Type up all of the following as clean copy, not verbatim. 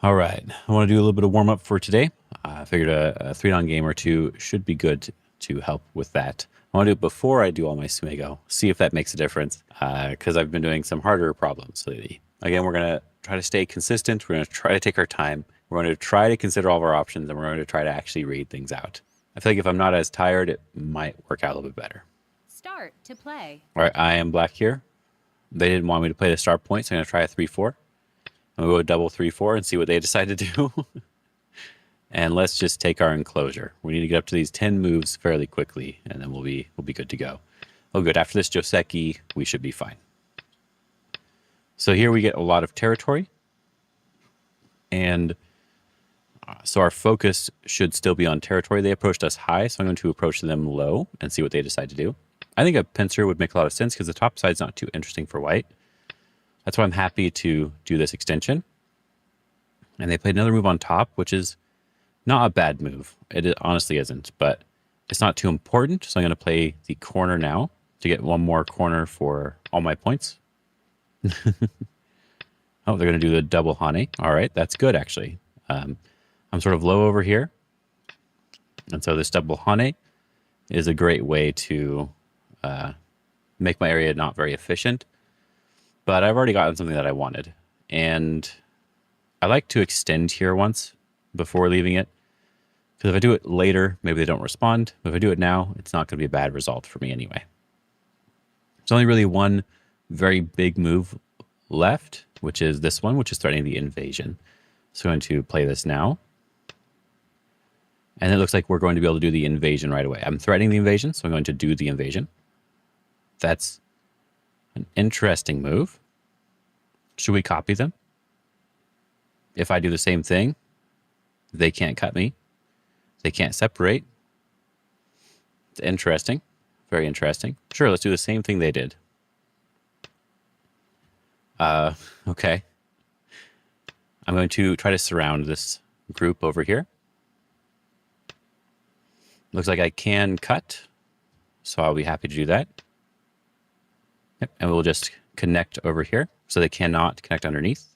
All right. I want to do a little bit of warm up for today. I figured a 3-down game or two should be good to help with that. I want to do it before I do all my Smigo, see if that makes a difference, because I've been doing some harder problems lately. Again, we're going to try to stay consistent. We're going to try to take our time. We're going to try to consider all of our options, and we're going to try to actually read things out. I feel like if I'm not as tired, it might work out a little bit better. Start to play. All right, I am black here. They didn't want me to play the start point, so I'm going to try a 3-4. I'm going to go double 3-4 and see what they decide to do. And let's just take our enclosure. We need to get up to these 10 moves fairly quickly, and then we'll be good to go. Oh, good. After this Joseki, we should be fine. So here we get a lot of territory. And so our focus should still be on territory. They approached us high, so I'm going to approach them low and see what they decide to do. I think a pincer would make a lot of sense because the top side's not too interesting for white. That's why I'm happy to do this extension. And they played another move on top, which is not a bad move. It honestly isn't, but it's not too important. So I'm going to play the corner now to get one more corner for all my points. Oh, they're going to do the double Hane. All right, that's good, actually. I'm sort of low over here. And so this double Hane is a great way to make my area not very efficient. But I've already gotten something that I wanted. And I like to extend here once before leaving it. Because if I do it later, maybe they don't respond. But if I do it now, it's not going to be a bad result for me anyway. There's only really one very big move left, which is this one, which is threatening the invasion. So I'm going to play this now. And it looks like we're going to be able to do the invasion right away. I'm threatening the invasion, so I'm going to do the invasion. That's an interesting move. Should we copy them? If I do the same thing, they can't cut me. They can't separate. It's interesting. Very interesting. Sure, let's do the same thing they did. Okay. I'm going to try to surround this group over here. Looks like I can cut, so I'll be happy to do that. Yep, and we'll just connect over here, so they cannot connect underneath.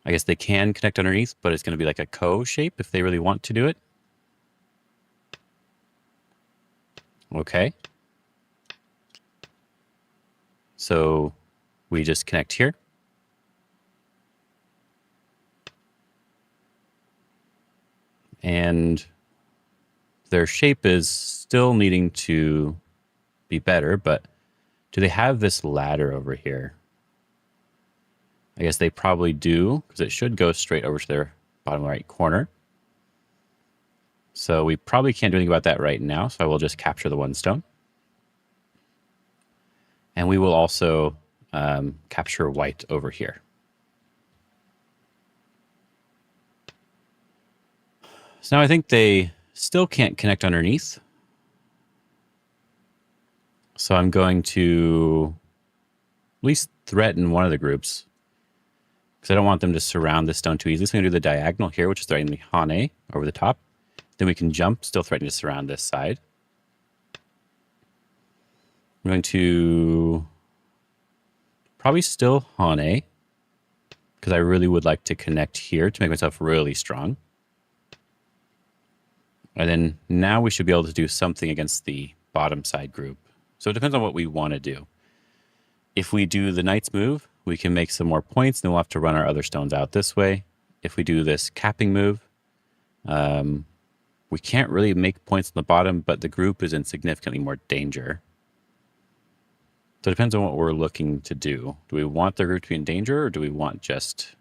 I guess they can connect underneath, but it's going to be like a co shape if they really want to do it. Okay. So we just connect here. And their shape is still needing to be better, but do they have this ladder over here? I guess they probably do, because it should go straight over to their bottom right corner. So we probably can't do anything about that right now, so I will just capture the one stone. And we will also capture white over here. So now I think they still can't connect underneath. So I'm going to at least threaten one of the groups, because I don't want them to surround this stone too easily. So I'm going to do the diagonal here, which is threatening the Hane over the top. Then we can jump, still threatening to surround this side. I'm going to probably still Hane, because I really would like to connect here to make myself really strong. And then now we should be able to do something against the bottom side group. So it depends on what we want to do. If we do the knight's move, we can make some more points, and then we'll have to run our other stones out this way. If we do this capping move, we can't really make points on the bottom, but the group is in significantly more danger. So it depends on what we're looking to do. Do we want the group to be in danger, or do we want just...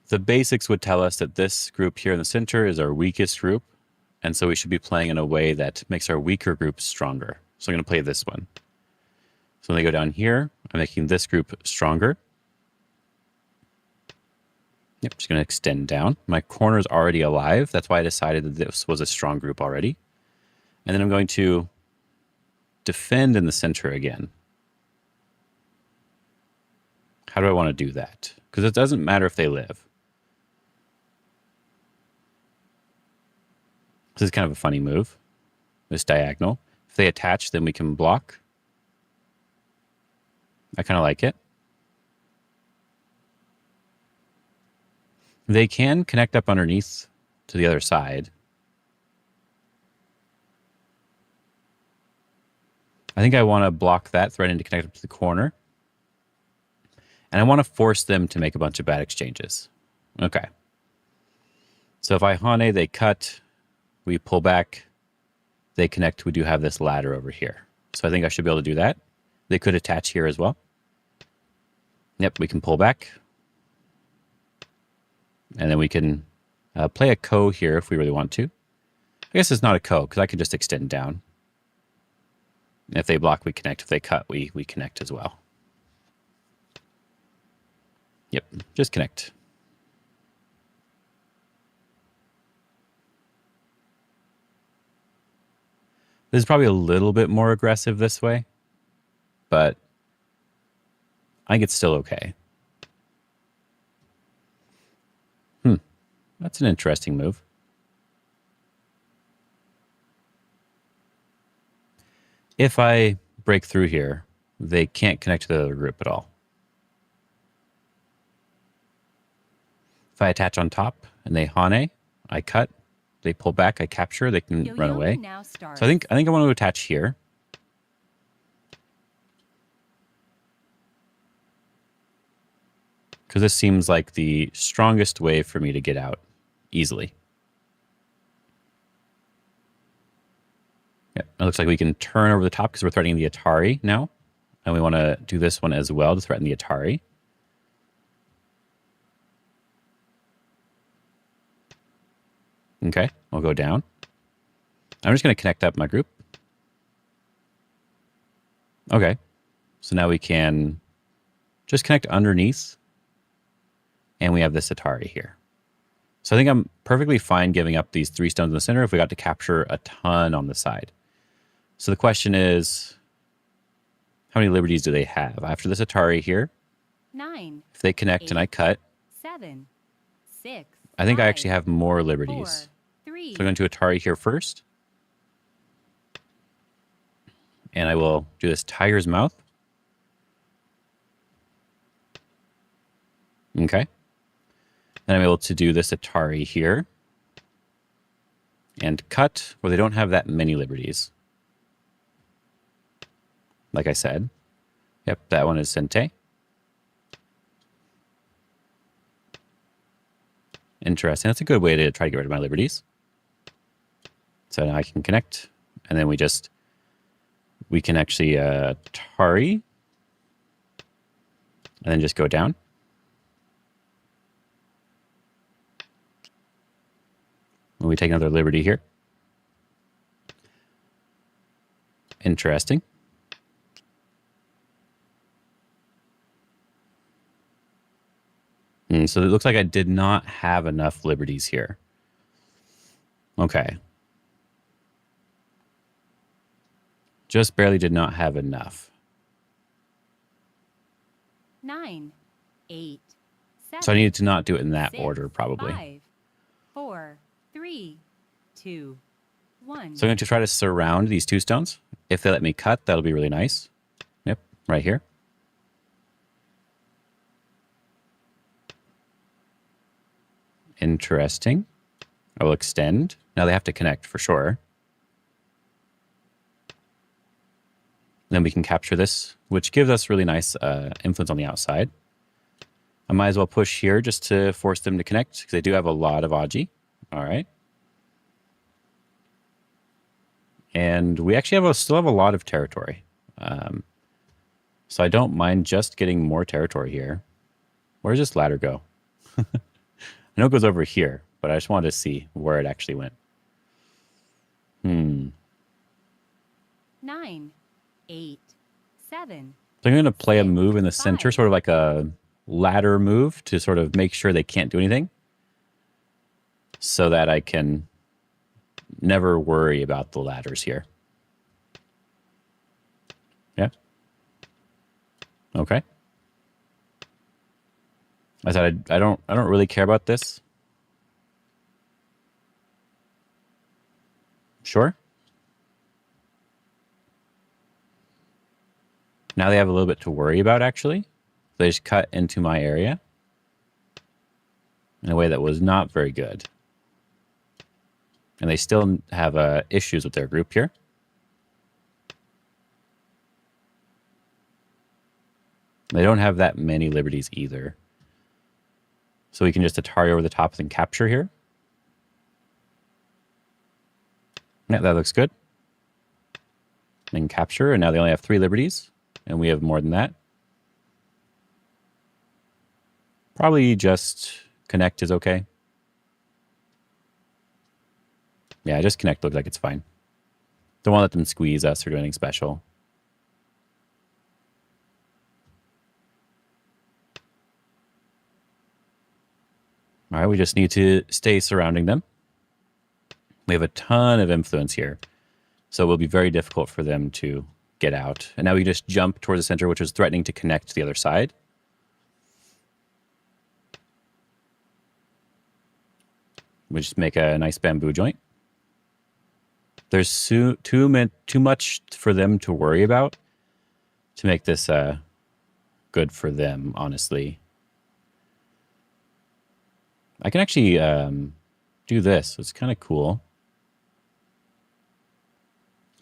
The basics would tell us that this group here in the center is our weakest group, and so we should be playing in a way that makes our weaker group stronger. So I'm going to play this one. So when they go down here, I'm making this group stronger. Yep, just going to extend down. My corner is already alive. That's why I decided that this was a strong group already. And then I'm going to defend in the center again. How do I want to do that? Because it doesn't matter if they live. This is kind of a funny move, this diagonal. If they attach, then we can block. I kind of like it. They can connect up underneath to the other side. I think I want to block that, threatening to connect up to the corner. And I want to force them to make a bunch of bad exchanges. Okay. So if I Hane, they cut, we pull back, they connect, we do have this ladder over here. So I think I should be able to do that. They could attach here as well. Yep, we can pull back. And then we can play a ko here if we really want to. I guess it's not a ko, because I can just extend down. If they block, we connect. If they cut, we connect as well. Yep, just connect. This is probably a little bit more aggressive this way, but I think it's still okay. That's an interesting move. If I break through here, they can't connect to the other group at all. If I attach on top and they Hane, I cut, they pull back, I capture, they can run away. So I think I want to attach here. Because this seems like the strongest way for me to get out easily. Yeah, it looks like we can turn over the top because we're threatening the Atari now. And we want to do this one as well to threaten the Atari. Okay, I'll go down. I'm just going to connect up my group. Okay, so now we can just connect underneath. And we have this Atari here. So I think I'm perfectly fine giving up these 3 stones in the center if we got to capture a ton on the side. So the question is, how many liberties do they have? After this Atari here, 9. If they connect 8, and I cut, 7, 6. I think 5, I actually have more liberties. 4, 3. So I'm going to Atari here first. And I will do this Tiger's Mouth. Okay. Then I'm able to do this Atari here. And cut where they don't have that many liberties. Like I said. Yep, that one is Sente. Interesting. That's a good way to try to get rid of my liberties. So now I can connect. And then we can actually Atari. And then just go down. And we take another liberty here. Interesting. So it looks like I did not have enough liberties here. Okay. Just barely did not have enough. 9, 8, 7. So I needed to not do it in that 6, order, probably. 5, 4, 3, 2, 1. So I'm going to try to surround these 2 stones. If they let me cut, that'll be really nice. Yep, right here. Interesting. I will extend. Now they have to connect for sure. Then we can capture this, which gives us really nice influence on the outside. I might as well push here just to force them to connect because they do have a lot of Aji. All right. And we actually still have a lot of territory. So I don't mind just getting more territory here. Where does this ladder go? I know it goes over here, but I just wanted to see where it actually went. 9, 8, 7. So I'm going to play a move in the center, sort of like a ladder move to sort of make sure they can't do anything. So that I can never worry about the ladders here. Yeah. Okay. I said I don't really care about this. Sure. Now they have a little bit to worry about, actually. They just cut into my area. in a way that was not very good. And they still have issues with their group here. They don't have that many liberties either. So we can just Atari over the top and capture here. Yeah, that looks good. And capture, and now they only have 3 liberties, and we have more than that. Probably just connect is okay. Yeah, just connect looks like it's fine. Don't want to let them squeeze us or do anything special. All right, we just need to stay surrounding them. We have a ton of influence here, so it will be very difficult for them to get out. And now we just jump towards the center, which is threatening to connect to the other side. We just make a nice bamboo joint. There's too much for them to worry about to make this good for them, honestly. I can actually do this. It's kind of cool.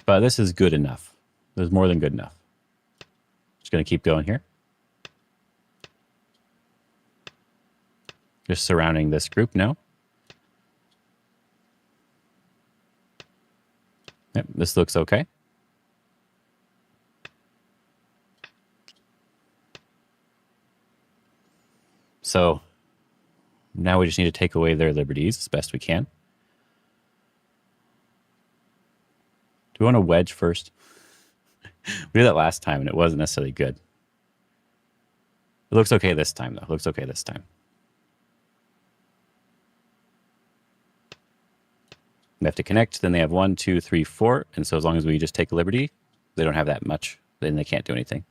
But this is good enough. This is more than good enough. Just going to keep going here. Just surrounding this group now. Yep, this looks okay. So now we just need to take away their liberties as best we can. Do we want to wedge first? We did that last time and it wasn't necessarily good. It looks okay this time, though. It looks okay this time. They have to connect, then they have 1, 2, 3, 4. And so as long as we just take a liberty, they don't have that much. Then they can't do anything.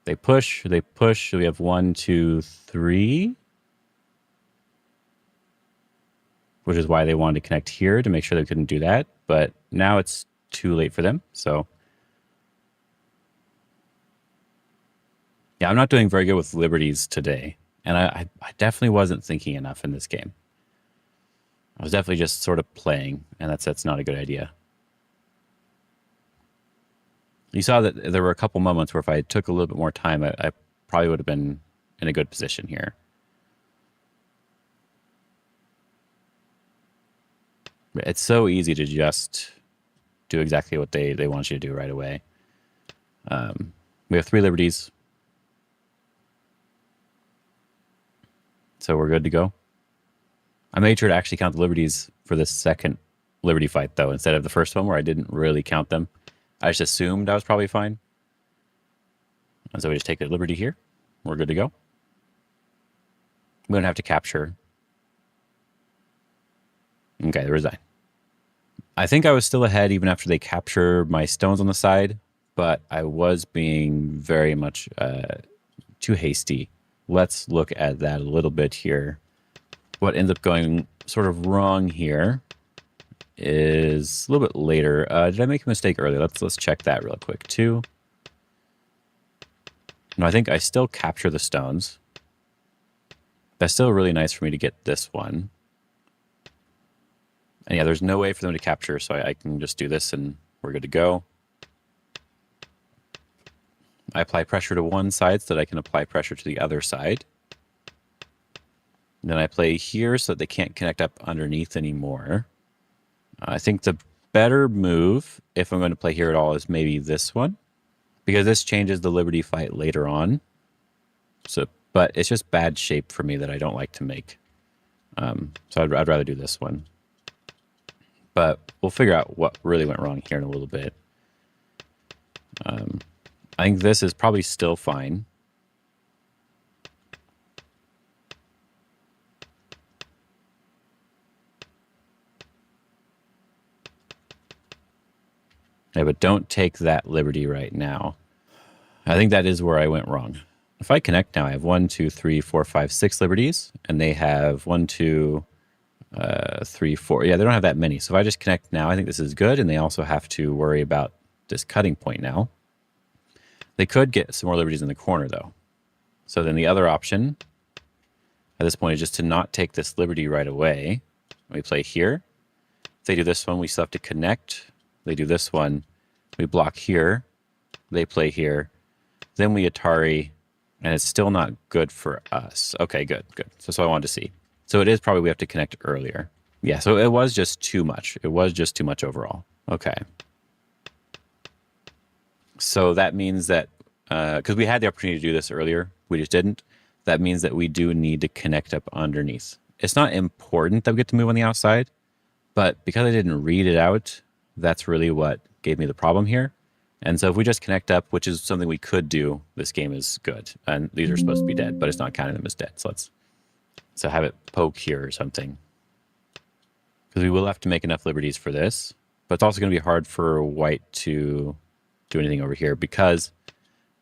They push. We have 1, 2, 3. Which is why they wanted to connect here, to make sure they couldn't do that. But now it's too late for them. So yeah, I'm not doing very good with liberties today. And I definitely wasn't thinking enough in this game. I was definitely just sort of playing, and that's not a good idea. You saw that there were a couple moments where if I took a little bit more time, I probably would have been in a good position here. It's so easy to just do exactly what they want you to do right away. We have 3 liberties. So we're good to go. I made sure to actually count the liberties for the second liberty fight, though, instead of the first one where I didn't really count them. I just assumed I was probably fine. And so we just take a liberty here. We're good to go. We don't have to capture. Okay, they resign. I think I was still ahead even after they capture my stones on the side, but I was being very much too hasty. Let's look at that a little bit here. What ends up going sort of wrong here is a little bit later. Did I make a mistake earlier? Let's check that real quick too. No, I think I still capture the stones. That's still really nice for me to get this one. And yeah, there's no way for them to capture, so I can just do this and we're good to go. I apply pressure to one side so that I can apply pressure to the other side. And then I play here so that they can't connect up underneath anymore. I think the better move, if I'm going to play here at all, is maybe this one. Because this changes the liberty fight later on. But it's just bad shape for me that I don't like to make. So I'd rather do this one. But we'll figure out what really went wrong here in a little bit. I think this is probably still fine. Yeah, but don't take that liberty right now. I think that is where I went wrong. If I connect now, I have 1, 2, 3, 4, 5, 6 liberties, and they have 1, 2, 3, 4. Yeah, they don't have that many. So if I just connect now, I think this is good, and they also have to worry about this cutting point now. They could get some more liberties in the corner, though. So then the other option at this point is just to not take this liberty right away. We play here. If they do this one, we still have to connect. They do this one. We block here. They play here. Then we Atari, and it's still not good for us. Okay, good, good. So that's what I wanted to see. So it is probably we have to connect earlier. Yeah, so it was just too much. It was just too much overall. Okay. So that means that, because we had the opportunity to do this earlier, we just didn't. That means that we do need to connect up underneath. It's not important that we get to move on the outside, but because I didn't read it out, that's really what gave me the problem here. And so if we just connect up, which is something we could do, this game is good. And these are supposed to be dead, but it's not counting them as dead. So let's have it poke here or something. Because we will have to make enough liberties for this. But it's also going to be hard for white to do anything over here, because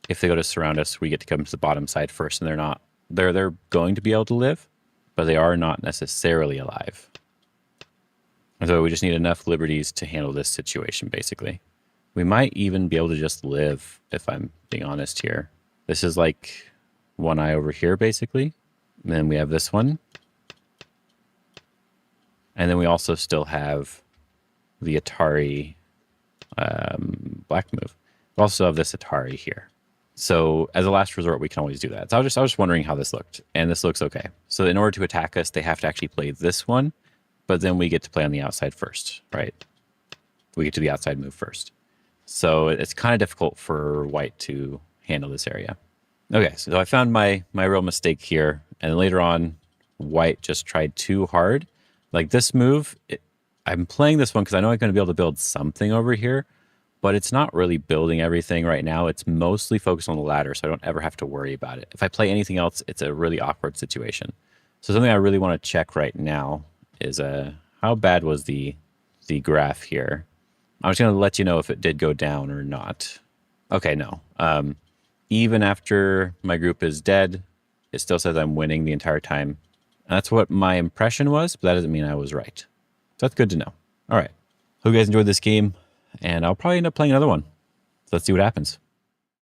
if they go to surround us, we get to come to the bottom side first, and they're going to be able to live, but they are not necessarily alive. And so we just need enough liberties to handle this situation, basically. We might even be able to just live, if I'm being honest here. This is like one eye over here, basically. And then we have this one. And then we also still have the Atari black move. We also have this Atari here. So as a last resort, we can always do that. So I was just wondering how this looked. And this looks okay. So in order to attack us, they have to actually play this one. But then we get to play on the outside first, right? We get to the outside move first. So it's kind of difficult for white to handle this area. Okay, so I found my real mistake here. And later on, white just tried too hard. Like this move, I'm playing this one because I know I'm going to be able to build something over here, but it's not really building everything right now. It's mostly focused on the ladder, so I don't ever have to worry about it. If I play anything else, it's a really awkward situation. So something I really want to check right now is how bad was the graph here? I'm just going to let you know if it did go down or not. Okay, no. Even after my group is dead, it still says I'm winning the entire time. And that's what my impression was, but that doesn't mean I was right. So that's good to know. All right. Hope you guys enjoyed this game, and I'll probably end up playing another one. So let's see what happens.